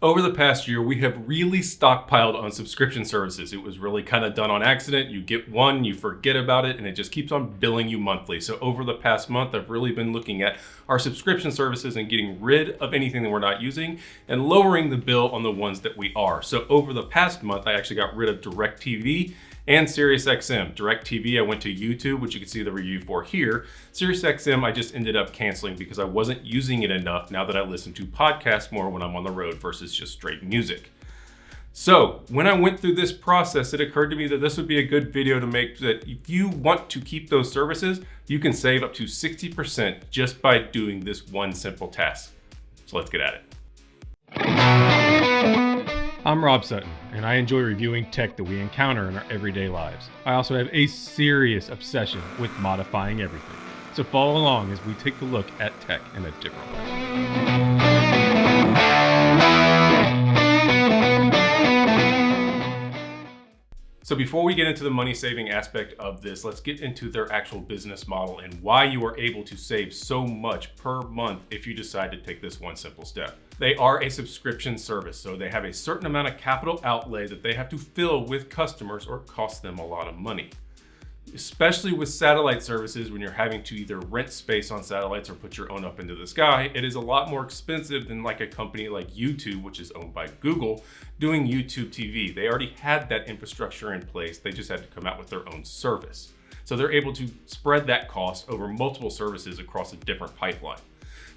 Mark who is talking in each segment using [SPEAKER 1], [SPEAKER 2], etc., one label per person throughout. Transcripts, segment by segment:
[SPEAKER 1] Over the past year, we have really stockpiled on subscription services. It was really kind of done on accident. You get one, you forget about it, and it just keeps on billing you monthly. So over the past month, I've really been looking at our subscription services and getting rid of anything that we're not using and lowering the bill on the ones that we are. So over the past month, I actually got rid of DIRECTV and SiriusXM. DIRECTV, I went to YouTube, which you can see the review for here. SiriusXM, I just ended up canceling because I wasn't using it enough now that I listen to podcasts more when I'm on the road versus just straight music. So when I went through this process, it occurred to me that this would be a good video to make, that if you want to keep those services, you can save up to 60% just by doing this one simple task. So let's get at it. I'm Rob Sutton, and I enjoy reviewing tech that we encounter in our everyday lives. I also have a serious obsession with modifying everything. So follow along as we take a look at tech in a different way. So before we get into the money saving aspect of this, let's get into their actual business model and why you are able to save so much per month if you decide to take this one simple step. They are a subscription service, so they have a certain amount of capital outlay that they have to fill with customers or it costs them a lot of money. Especially with satellite services, when you're having to either rent space on satellites or put your own up into the sky, it is a lot more expensive than like a company like YouTube, which is owned by Google, doing YouTube TV. They already had that infrastructure in place. They just had to come out with their own service. So they're able to spread that cost over multiple services across a different pipeline.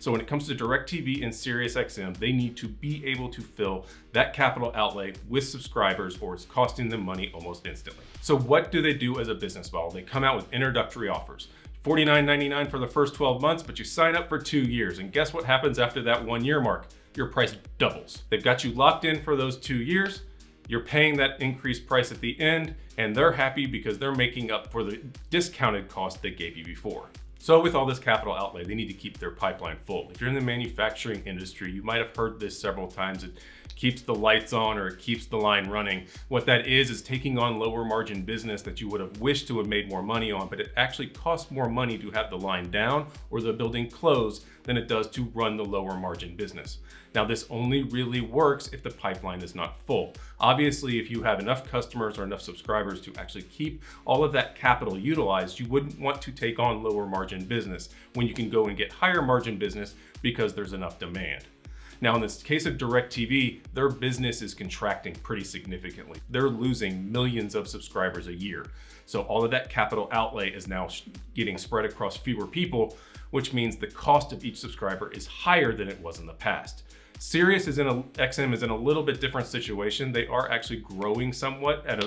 [SPEAKER 1] So when it comes to DIRECTV and SiriusXM, they need to be able to fill that capital outlay with subscribers or it's costing them money almost instantly. So what do they do as a business model? They come out with introductory offers. $49.99 for the first 12 months, but you sign up for 2 years. And guess what happens after that 1 year mark? Your price doubles. They've got you locked in for those 2 years. You're paying that increased price at the end, and they're happy because they're making up for the discounted cost they gave you before. So with all this capital outlay, they need to keep their pipeline full. If you're in the manufacturing industry, you might have heard this several times. It keeps the lights on or it keeps the line running. What that is taking on lower margin business that you would have wished to have made more money on, but it actually costs more money to have the line down or the building closed than it does to run the lower margin business. Now, this only really works if the pipeline is not full. Obviously, if you have enough customers or enough subscribers to actually keep all of that capital utilized, you wouldn't want to take on lower margin business when you can go and get higher margin business because there's enough demand. Now, in this case of DIRECTV, their business is contracting pretty significantly. They're losing millions of subscribers a year. So all of that capital outlay is now getting spread across fewer people, which means the cost of each subscriber is higher than it was in the past. SiriusXM is in a little bit different situation. They are actually growing somewhat at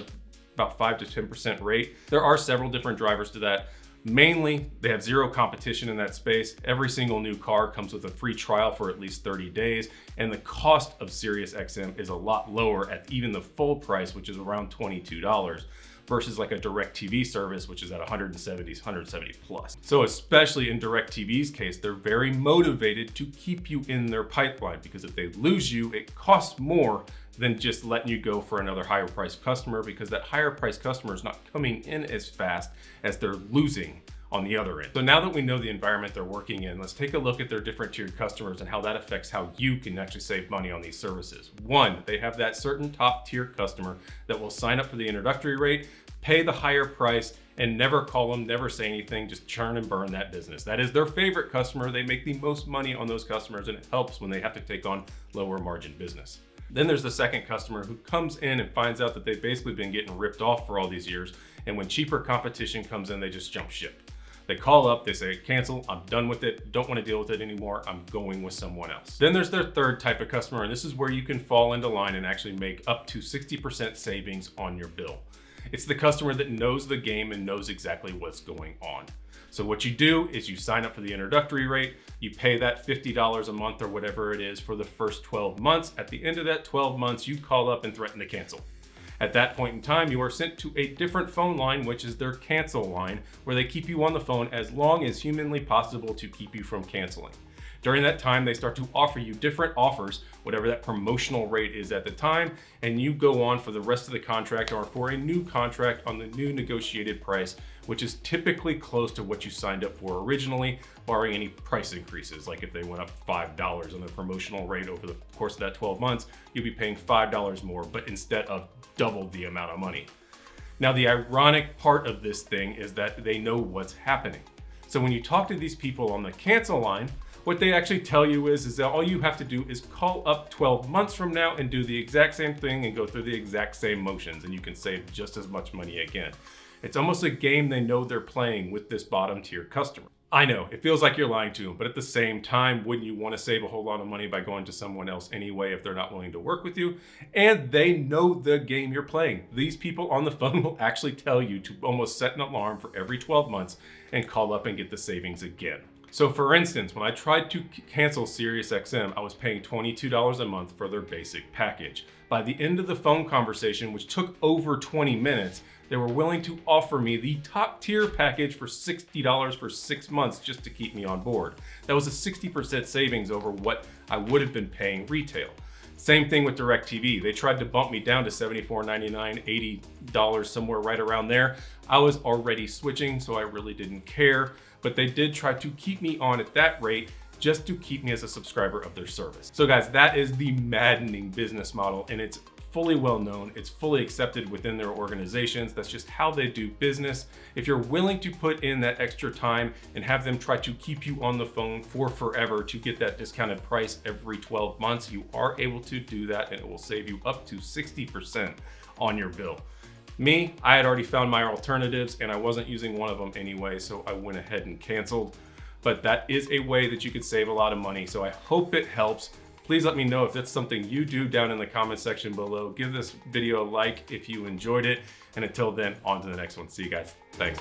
[SPEAKER 1] about 5 to 10% rate. There are several different drivers to that. Mainly, they have zero competition in that space. Every single new car comes with a free trial for at least 30 days. And the cost of SiriusXM is a lot lower at even the full price, which is around $22. Versus like a DIRECTV service, which is at 170 plus. So especially in DIRECTV's case, they're very motivated to keep you in their pipeline because if they lose you, it costs more than just letting you go for another higher priced customer because that higher priced customer is not coming in as fast as they're losing on the other end. So now that we know the environment they're working in, let's take a look at their different tiered customers and how that affects how you can actually save money on these services. One, they have that certain top tier customer that will sign up for the introductory rate, pay the higher price, and never call them, never say anything, just churn and burn that business. That is their favorite customer. They make the most money on those customers, and it helps when they have to take on lower margin business. Then there's the second customer who comes in and finds out that they've basically been getting ripped off for all these years, and when cheaper competition comes in, they just jump ship. They call up, they say, cancel, I'm done with it, don't want to deal with it anymore, I'm going with someone else. Then there's their third type of customer, and this is where you can fall into line and actually make up to 60% savings on your bill. It's the customer that knows the game and knows exactly what's going on. So what you do is you sign up for the introductory rate, you pay that $50 a month or whatever it is for the first 12 months. At the end of that 12 months, you call up and threaten to cancel. At that point in time, you are sent to a different phone line, which is their cancel line, where they keep you on the phone as long as humanly possible to keep you from canceling. During that time, they start to offer you different offers, whatever that promotional rate is at the time, and you go on for the rest of the contract or for a new contract on the new negotiated price, which is typically close to what you signed up for originally, barring any price increases. Like if they went up $5 on the promotional rate over the course of that 12 months, you'll be paying $5 more, but instead of double the amount of money. Now, the ironic part of this thing is that they know what's happening. So when you talk to these people on the cancel line, what they actually tell you is that all you have to do is call up 12 months from now and do the exact same thing and go through the exact same motions, and you can save just as much money again. It's almost a game they know they're playing with this bottom tier customer. I know, it feels like you're lying to them, but at the same time, wouldn't you want to save a whole lot of money by going to someone else anyway if they're not willing to work with you? And they know the game you're playing. These people on the phone will actually tell you to almost set an alarm for every 12 months and call up and get the savings again. So for instance, when I tried to cancel SiriusXM, I was paying $22 a month for their basic package. By the end of the phone conversation, which took over 20 minutes, they were willing to offer me the top tier package for $60 for 6 months just to keep me on board. That was a 60% savings over what I would have been paying retail. Same thing with DIRECTV. They tried to bump me down to $74.99, $80, somewhere right around there. I was already switching, so I really didn't care. But they did try to keep me on at that rate just to keep me as a subscriber of their service. So guys, that is the maddening business model, and it's fully well known. It's fully accepted within their organizations. That's just how they do business. If you're willing to put in that extra time and have them try to keep you on the phone for forever to get that discounted price every 12 months, you are able to do that, and it will save you up to 60% on your bill. Me, I had already found my alternatives and I wasn't using one of them anyway, so I went ahead and canceled. But that is a way that you could save a lot of money, so I hope it helps. Please let me know if that's something you do down in the comment section below. Give this video a like if you enjoyed it, and until then, on to the next one. See you guys. Thanks.